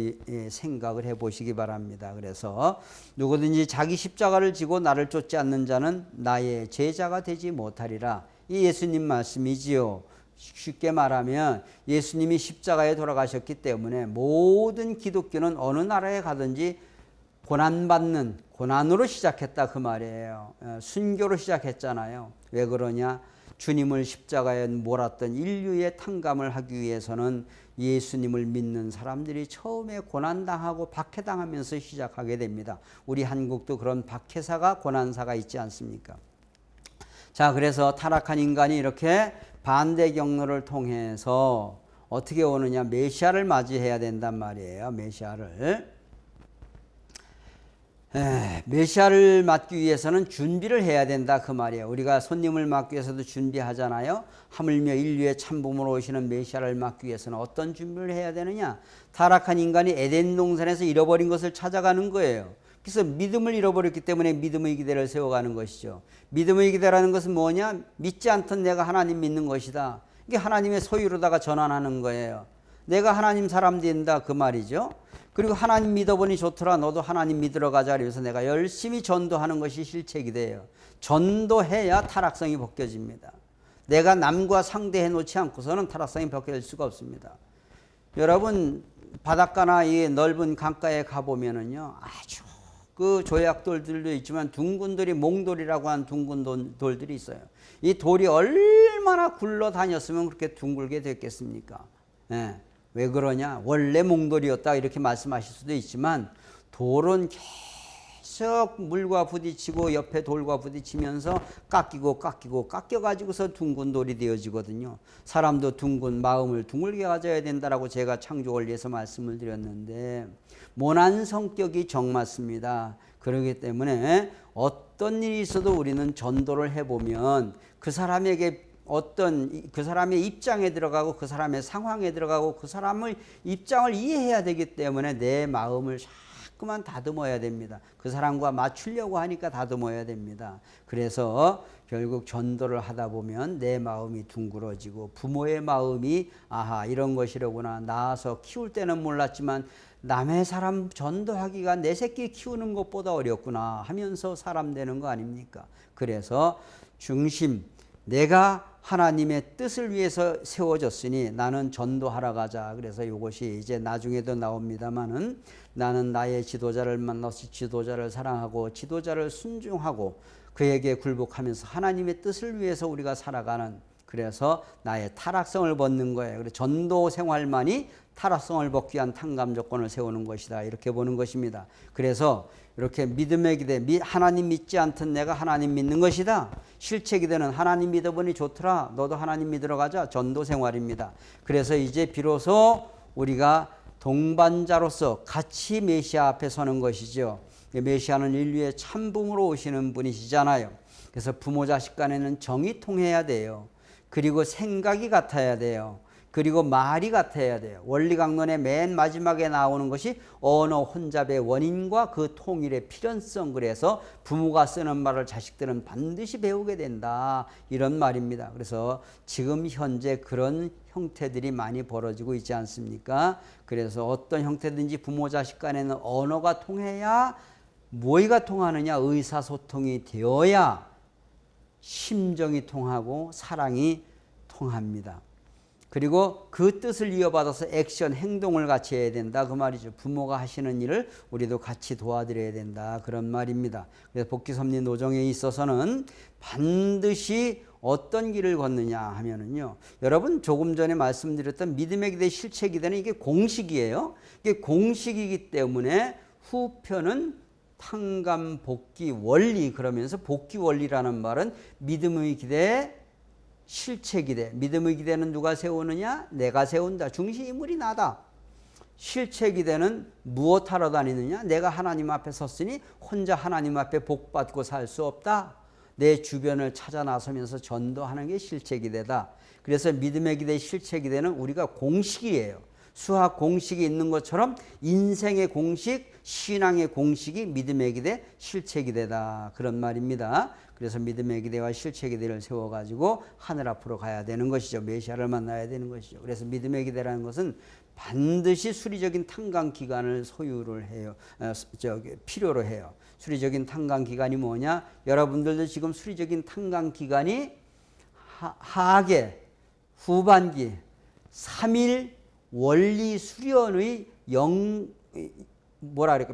생각을 해보시기 바랍니다. 그래서 누구든지 자기 십자가를 지고 나를 쫓지 않는 자는 나의 제자가 되지 못하리라. 이 예수님 말씀이지요. 쉽게 말하면 예수님이 십자가에 돌아가셨기 때문에 모든 기독교는 어느 나라에 가든지 고난받는, 고난으로 시작했다 그 말이에요. 순교로 시작했잖아요. 왜 그러냐? 주님을 십자가에 몰았던 인류의 탕감을 하기 위해서는 예수님을 믿는 사람들이 처음에 고난당하고 박해당하면서 시작하게 됩니다. 우리 한국도 그런 박해사가, 고난사가 있지 않습니까? 자, 그래서 타락한 인간이 이렇게 반대 경로를 통해서 어떻게 오느냐? 메시아를 맞이해야 된단 말이에요. 메시아를 맞기 위해서는 준비를 해야 된다 그 말이에요. 우리가 손님을 맞기 위해서도 준비하잖아요. 하물며 인류의 참부모로 오시는 메시아를 맞기 위해서는 어떤 준비를 해야 되느냐? 타락한 인간이 에덴 동산에서 잃어버린 것을 찾아가는 거예요. 그래서 믿음을 잃어버렸기 때문에 믿음의 기대를 세워가는 것이죠. 믿음의 기대라는 것은 뭐냐? 믿지 않던 내가 하나님 믿는 것이다. 이게 하나님의 소유로다가 전환하는 거예요. 내가 하나님 사람 된다 그 말이죠. 그리고 하나님 믿어보니 좋더라. 너도 하나님 믿으러 가자. 그래서 내가 열심히 전도하는 것이 실책이 돼요. 전도해야 타락성이 벗겨집니다. 내가 남과 상대해 놓지 않고서는 타락성이 벗겨질 수가 없습니다. 여러분 바닷가나 이 넓은 강가에 가보면은요, 아주 그 조약돌들도 있지만 둥근 돌이 몽돌이라고 하는 둥근 돌들이 있어요. 이 돌이 얼마나 굴러다녔으면 그렇게 둥글게 됐겠습니까? 예. 왜 그러냐? 원래 몽돌이었다 이렇게 말씀하실 수도 있지만 돌은 계속 물과 부딪히고 옆에 돌과 부딪히면서 깎여가지고서 둥근 돌이 되어지거든요. 사람도 둥근 마음을 둥글게 가져야 된다라고 제가 창조 원리에서 말씀을 드렸는데 모난 성격이 정맞습니다. 그렇기 때문에 어떤 일이 있어도 우리는 전도를 해보면 그 사람에게 그 사람의 입장에 들어가고 그 사람의 상황에 들어가고 그 사람의 입장을 이해해야 되기 때문에 내 마음을 자꾸만 다듬어야 됩니다. 그 사람과 맞추려고 하니까 다듬어야 됩니다. 그래서 결국 전도를 하다 보면 내 마음이 둥그러지고 부모의 마음이 아하 이런 것이로구나. 낳아서 키울 때는 몰랐지만 남의 사람 전도하기가 내 새끼 키우는 것보다 어렵구나 하면서 사람 되는 거 아닙니까? 그래서 중심, 내가 하나님의 뜻을 위해서 세워졌으니 나는 전도하러 가자. 그래서 이것이 이제 나중에도 나옵니다마는 나는 나의 지도자를 만나서 지도자를 사랑하고 지도자를 순종하고 그에게 굴복하면서 하나님의 뜻을 위해서 우리가 살아가는, 그래서 나의 타락성을 벗는 거예요. 그래서 전도 생활만이 타락성을 벗기 위한 탕감 조건을 세우는 것이다. 이렇게 보는 것입니다. 그래서 이렇게 믿음의 기대, 하나님 믿지 않던 내가 하나님 믿는 것이다. 실체 기대는 하나님 믿어보니 좋더라. 너도 하나님 믿으러 가자. 전도 생활입니다. 그래서 이제 비로소 우리가 동반자로서 같이 메시아 앞에 서는 것이죠. 메시아는 인류의 참부모로 오시는 분이시잖아요. 그래서 부모 자식 간에는 정이 통해야 돼요. 그리고 생각이 같아야 돼요. 그리고 말이 같아야 돼요. 원리강론의 맨 마지막에 나오는 것이 언어 혼잡의 원인과 그 통일의 필연성. 그래서 부모가 쓰는 말을 자식들은 반드시 배우게 된다, 이런 말입니다. 그래서 지금 현재 그런 형태들이 많이 벌어지고 있지 않습니까? 그래서 어떤 형태든지 부모 자식 간에는 언어가 통해야, 뭐가 통하느냐, 의사소통이 되어야 심정이 통하고 사랑이 통합니다. 그리고 그 뜻을 이어받아서 액션, 행동을 같이 해야 된다, 그 말이죠. 부모가 하시는 일을 우리도 같이 도와드려야 된다, 그런 말입니다. 그래서 복지섭리 노정에 있어서는 반드시 어떤 길을 걷느냐 하면은요, 여러분 조금 전에 말씀드렸던 믿음의 기대, 실체 기대는 이게 공식이에요. 이게 공식이기 때문에 후편은 탕감, 복귀, 원리, 그러면서 복귀 원리라는 말은 믿음의 기대, 실체 기대. 믿음의 기대는 누가 세우느냐? 내가 세운다. 중심 인물이 나다. 실체 기대는 무엇하러 다니느냐? 내가 하나님 앞에 섰으니 혼자 하나님 앞에 복받고 살 수 없다. 내 주변을 찾아 나서면서 전도하는 게 실체 기대다. 그래서 믿음의 기대, 실체 기대는 우리가 공식이에요. 수학 공식이 있는 것처럼 인생의 공식, 신앙의 공식이 믿음의 기대, 실체 기대다, 그런 말입니다. 그래서 믿음의 기대와 실체 기대를 세워가지고 하늘 앞으로 가야 되는 것이죠. 메시아를 만나야 되는 것이죠. 그래서 믿음의 기대라는 것은 반드시 수리적인 탕감 기간을 소유를 해요. 필요로 해요. 수리적인 탕감 기간이 뭐냐? 여러분들도 지금 수리적인 탕감 기간이 하계, 후반기, 3일 원리 수련의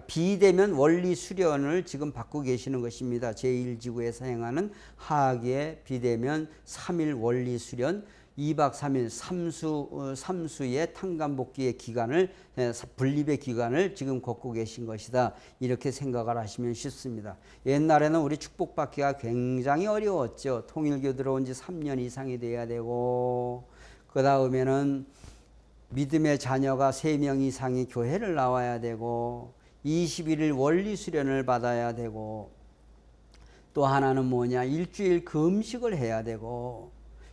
비대면 원리 수련을 지금 받고 계시는 것입니다. 제1지구에서 행하는 하계 비대면 3일 원리 수련, 2박 3일 삼수의 탕감복귀의 기간을, 분립의 기간을 지금 걷고 계신 것이다, 이렇게 생각을 하시면 쉽습니다. 옛날에는 우리 축복받기가 굉장히 어려웠죠. 통일교 들어온 지 3년 이상이 돼야 되고, 그 다음에는 믿음의 자녀가 3명 이상이 교회를 나와야 되고, 21일 원리 수련을 받아야 되고, 또 하나는 뭐냐, 일주일 금식을 해야 되고,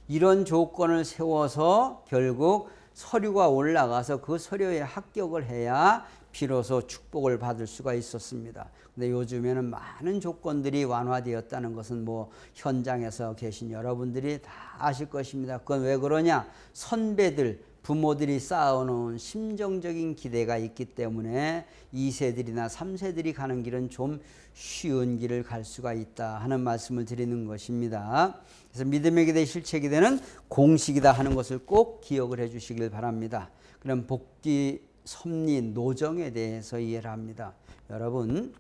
이런 조건을 세워서 결국 서류가 올라가서 그 서류에 합격을 해야 비로소 축복을 받을 수가 있었습니다. 근데 요즘에는 많은 조건들이 완화되었다는 것은 뭐 현장에서 계신 여러분들이 다 아실 것입니다. 그건 왜 그러냐? 선배들, 부모들이 쌓아놓은 심정적인 기대가 있기 때문에 2세들이나 3세들이 가는 길은 좀 쉬운 길을 갈 수가 있다 하는 말씀을 드리는 것입니다. 그래서 믿음의 기대, 실체 기대는 공식이다 하는 것을 꼭 기억을 해 주시길 바랍니다. 그럼 복귀, 섭리, 노정에 대해서 이해를 합니다. 여러분,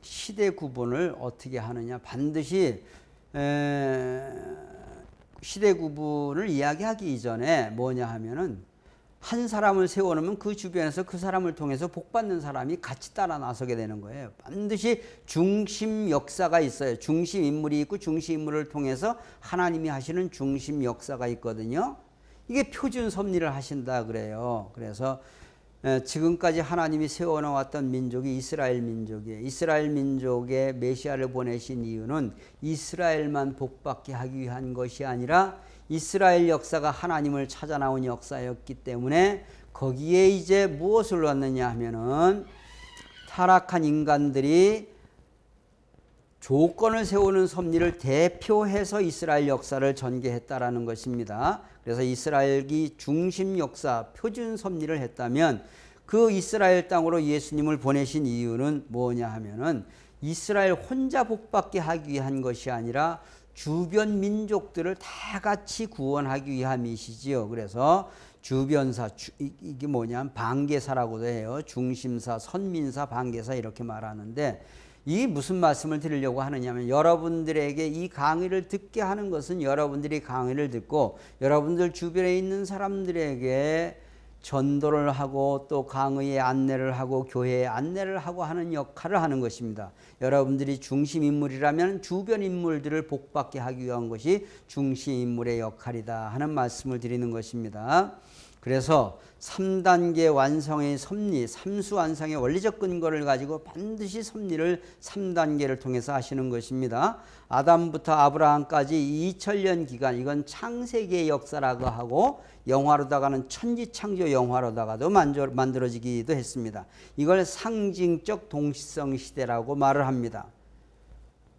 시대 구분을 어떻게 하느냐? 반드시 시대 구분을 이야기하기 이전에 뭐냐 하면은, 한 사람을 세워놓으면 그 주변에서 그 사람을 통해서 복받는 사람이 같이 따라 나서게 되는 거예요. 반드시 중심 역사가 있어요. 중심 인물이 있고, 중심 인물을 통해서 하나님이 하시는 중심 역사가 있거든요. 이게 표준 섭리를 하신다 그래요. 그래서 지금까지 하나님이 세워놓았던 민족이 이스라엘 민족이에요. 이스라엘 민족에 메시아를 보내신 이유는 이스라엘만 복받게 하기 위한 것이 아니라 이스라엘 역사가 하나님을 찾아 나온 역사였기 때문에 거기에 이제 무엇을 넣느냐 하면은, 타락한 인간들이 조건을 세우는 섭리를 대표해서 이스라엘 역사를 전개했다라는 것입니다. 그래서 이스라엘이 중심 역사, 표준 섭리를 했다면, 그 이스라엘 땅으로 예수님을 보내신 이유는 뭐냐 하면은, 이스라엘 혼자 복받게 하기 위한 것이 아니라 주변 민족들을 다 같이 구원하기 위함이시지요. 그래서 주변사, 이게 뭐냐면 반개사라고도 해요. 중심사, 선민사, 반개사 이렇게 말하는데, 이 무슨 말씀을 드리려고 하느냐면, 여러분들에게 이 강의를 듣게 하는 것은 여러분들이 강의를 듣고 여러분들 주변에 있는 사람들에게 전도를 하고 또 강의에 안내를 하고 교회에 안내를 하고 하는 역할을 하는 것입니다. 여러분들이 중심 인물이라면 주변 인물들을 복받게 하기 위한 것이 중심 인물의 역할이다 하는 말씀을 드리는 것입니다. 그래서 3단계 완성의 섭리, 삼수 완성의 원리적 근거를 가지고 반드시 섭리를 3단계를 통해서 하시는 것입니다. 아담부터 아브라함까지 2000년 기간, 이건 창세기의 역사라고 하고 영화로다가는 천지창조 영화로다가도 만들어지기도 했습니다. 이걸 상징적 동시성 시대라고 말을 합니다.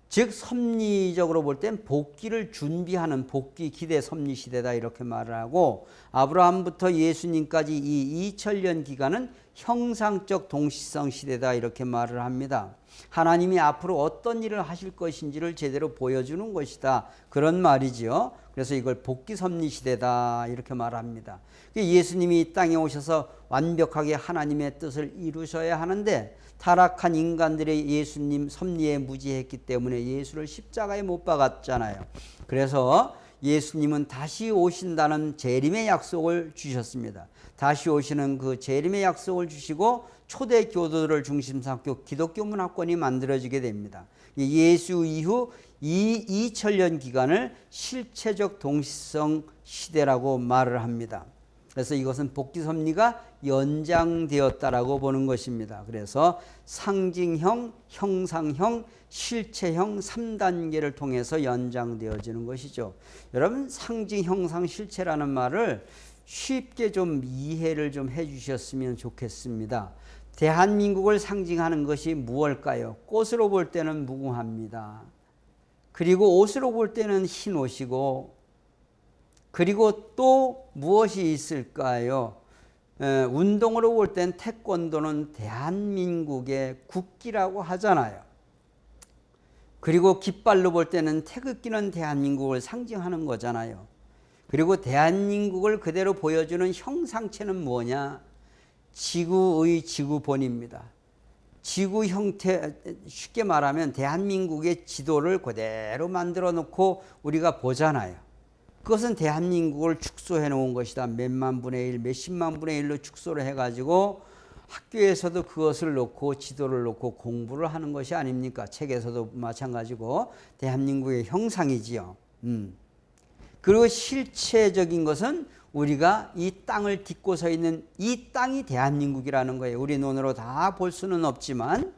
즉 섭리적으로 볼 땐 복귀를 준비하는 복귀 기대 섭리 시대다 이렇게 말을 하고, 아브라함부터 예수님까지 이 2000년 기간은 형상적 동시성 시대다 이렇게 말을 합니다. 하나님이 앞으로 어떤 일을 하실 것인지를 제대로 보여주는 것이다, 그런 말이지요. 그래서 이걸 복귀 섭리 시대다 이렇게 말합니다. 예수님이 이 땅에 오셔서 완벽하게 하나님의 뜻을 이루셔야 하는데 타락한 인간들의 예수님 섭리에 무지했기 때문에 예수를 십자가에 못 박았잖아요. 그래서 예수님은 다시 오신다는 재림의 약속을 주셨습니다. 다시 오시는 그 재림의 약속을 주시고 초대 교도들을 중심 삼고 기독교 문화권이 만들어지게 됩니다. 예수 이후 이 2000년 기간을 실체적 동시성 시대라고 말을 합니다. 그래서 이것은 복귀 섭리가 연장되었다라고 보는 것입니다. 그래서 상징형, 형상형, 실체형 3단계를 통해서 연장되어지는 것이죠. 여러분, 상징, 형상, 실체라는 말을 쉽게 좀 이해를 좀 해주셨으면 좋겠습니다. 대한민국을 상징하는 것이 무엇일까요? 꽃으로 볼 때는 무궁화입니다. 그리고 옷으로 볼 때는 흰 옷이고, 그리고 또 무엇이 있을까요? 운동으로 볼 땐 태권도는 대한민국의 국기라고 하잖아요. 그리고 깃발로 볼 때는 태극기는 대한민국을 상징하는 거잖아요. 그리고 대한민국을 그대로 보여주는 형상체는 뭐냐? 지구의 지구본입니다. 지구 형태, 쉽게 말하면 대한민국의 지도를 그대로 만들어 놓고 우리가 보잖아요. 그것은 대한민국을 축소해 놓은 것이다. 몇만 분의 1, 몇십만 분의 1로 축소를 해가지고 학교에서도 그것을 놓고 지도를 놓고 공부를 하는 것이 아닙니까? 책에서도 마찬가지고 대한민국의 형상이지요. 그리고 실체적인 것은 우리가 이 땅을 딛고 서 있는 이 땅이 대한민국이라는 거예요. 우리 눈으로 다 볼 수는 없지만,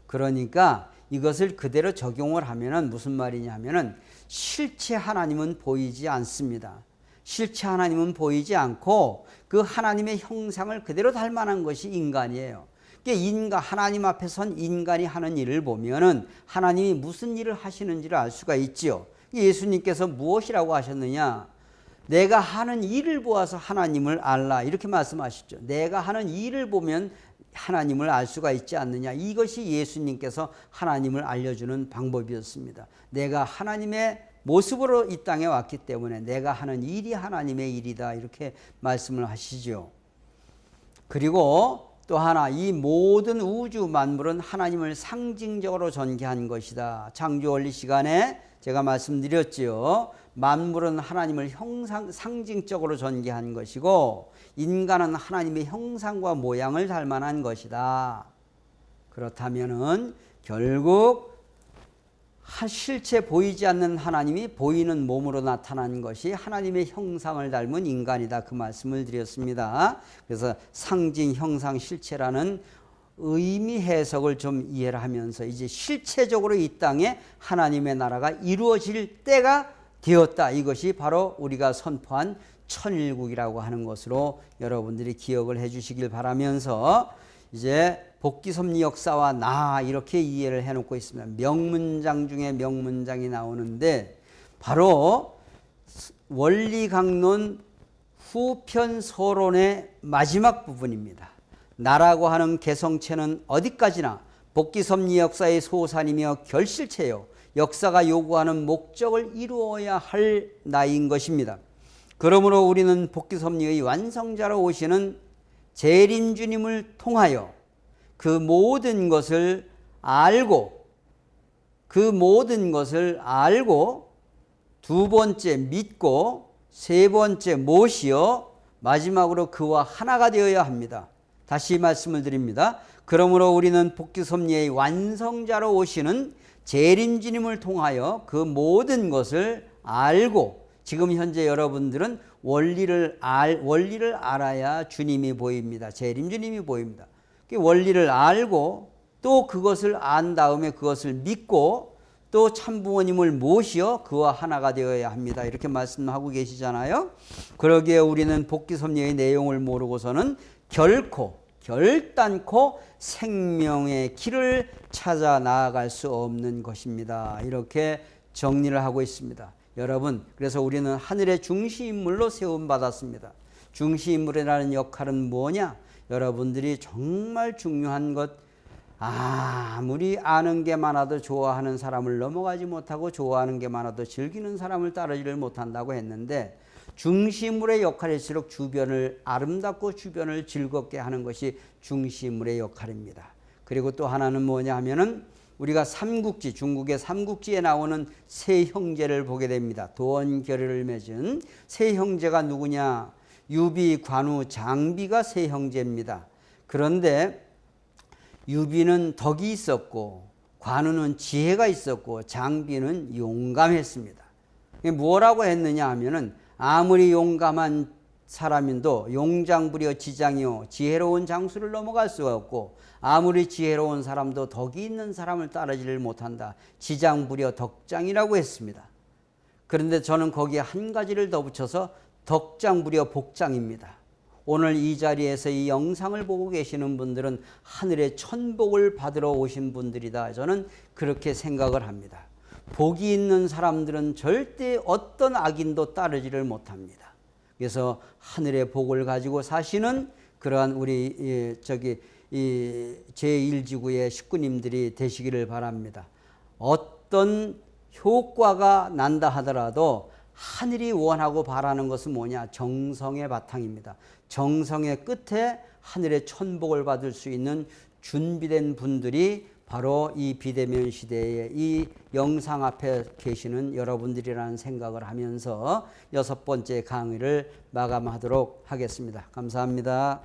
그러니까 이것을 그대로 적용을 하면은 무슨 말이냐 하면은 실체 하나님은 보이지 않습니다. 실체 하나님은 보이지 않고 그 하나님의 형상을 그대로 닮아난 것이 인간이에요. 그러니까 하나님 앞에 선 인간이 하는 일을 보면은 하나님이 무슨 일을 하시는지를 알 수가 있지요. 예수님께서 무엇이라고 하셨느냐? 내가 하는 일을 보아서 하나님을 알라, 이렇게 말씀하시죠. 내가 하는 일을 보면 하나님을 알 수가 있지 않느냐. 이것이 예수님께서 하나님을 알려주는 방법이었습니다. 내가 하나님의 모습으로 이 땅에 왔기 때문에 내가 하는 일이 하나님의 일이다, 이렇게 말씀을 하시죠. 그리고 또 하나, 이 모든 우주 만물은 하나님을 상징적으로 전개한 것이다. 창조원리 시간에 제가 말씀드렸지요. 만물은 하나님을 상징적으로 전개한 것이고 인간은 하나님의 형상과 모양을 닮아난 것이다. 그렇다면은 결국 실체 보이지 않는 하나님이 보이는 몸으로 나타난 것이 하나님의 형상을 닮은 인간이다, 그 말씀을 드렸습니다. 그래서 상징, 형상, 실체라는 의미 해석을 좀 이해를 하면서 이제 실체적으로 이 땅에 하나님의 나라가 이루어질 때가 되었다. 이것이 바로 우리가 선포한 천일국이라고 하는 것으로 여러분들이 기억을 해 주시길 바라면서 이제 복귀 섭리 역사와 나, 이렇게 이해를 해놓고 있습니다. 명문장 중에 명문장이 나오는데 바로 원리강론 후편 서론의 마지막 부분입니다. 나라고 하는 개성체는 어디까지나 복귀 섭리 역사의 소산이며 결실체요, 역사가 요구하는 목적을 이루어야 할 나이인 것입니다. 그러므로 우리는 복귀 섭리의 완성자로 오시는 재림주님을 통하여 그 모든 것을 알고 두 번째 믿고 세 번째 모시어 마지막으로 그와 하나가 되어야 합니다. 다시 말씀을 드립니다. 그러므로 우리는 복귀 섭리의 완성자로 오시는 재림주님을 통하여 그 모든 것을 알고, 지금 현재 여러분들은 원리를 알아야 주님이 보입니다. 재림 주님이 보입니다. 원리를 알고 또 그것을 안 다음에 그것을 믿고 또 참부모님을 모시어 그와 하나가 되어야 합니다. 이렇게 말씀하고 계시잖아요. 그러기에 우리는 복귀섭리의 내용을 모르고서는 결단코 생명의 길을 찾아 나아갈 수 없는 것입니다. 이렇게 정리를 하고 있습니다. 여러분, 그래서 우리는 하늘의 중시인물로 세움받았습니다. 중시인물이라는 역할은 뭐냐? 여러분들이 정말 중요한 것, 아무리 아는 게 많아도 좋아하는 사람을 넘어가지 못하고 좋아하는 게 많아도 즐기는 사람을 따르지를 못한다고 했는데, 중시인물의 역할일수록 주변을 아름답고 주변을 즐겁게 하는 것이 중시인물의 역할입니다. 그리고 또 하나는 뭐냐 하면은 우리가 삼국지, 중국의 삼국지에 나오는 세 형제를 보게 됩니다. 도원결의를 맺은 세 형제가 누구냐? 유비, 관우, 장비가 세 형제입니다. 그런데 유비는 덕이 있었고 관우는 지혜가 있었고 장비는 용감했습니다. 뭐라고 했느냐 하면은 아무리 용감한 사람인도 용장부려 지장이요 지혜로운 장수를 넘어갈 수가 없고 아무리 지혜로운 사람도 덕이 있는 사람을 따르지를 못한다. 지장부려 덕장이라고 했습니다. 그런데 저는 거기에 한 가지를 더 붙여서 덕장부려 복장입니다. 오늘 이 자리에서 이 영상을 보고 계시는 분들은 하늘의 천복을 받으러 오신 분들이다. 저는 그렇게 생각을 합니다. 복이 있는 사람들은 절대 어떤 악인도 따르지를 못합니다. 그래서 하늘의 복을 가지고 사시는 그러한 우리 제1지구의 식구님들이 되시기를 바랍니다. 어떤 효과가 난다 하더라도 하늘이 원하고 바라는 것은 뭐냐? 정성의 바탕입니다. 정성의 끝에 하늘의 천복을 받을 수 있는 준비된 분들이 바로 이 비대면 시대에 이 영상 앞에 계시는 여러분들이라는 생각을 하면서 6번째 강의를 마감하도록 하겠습니다. 감사합니다.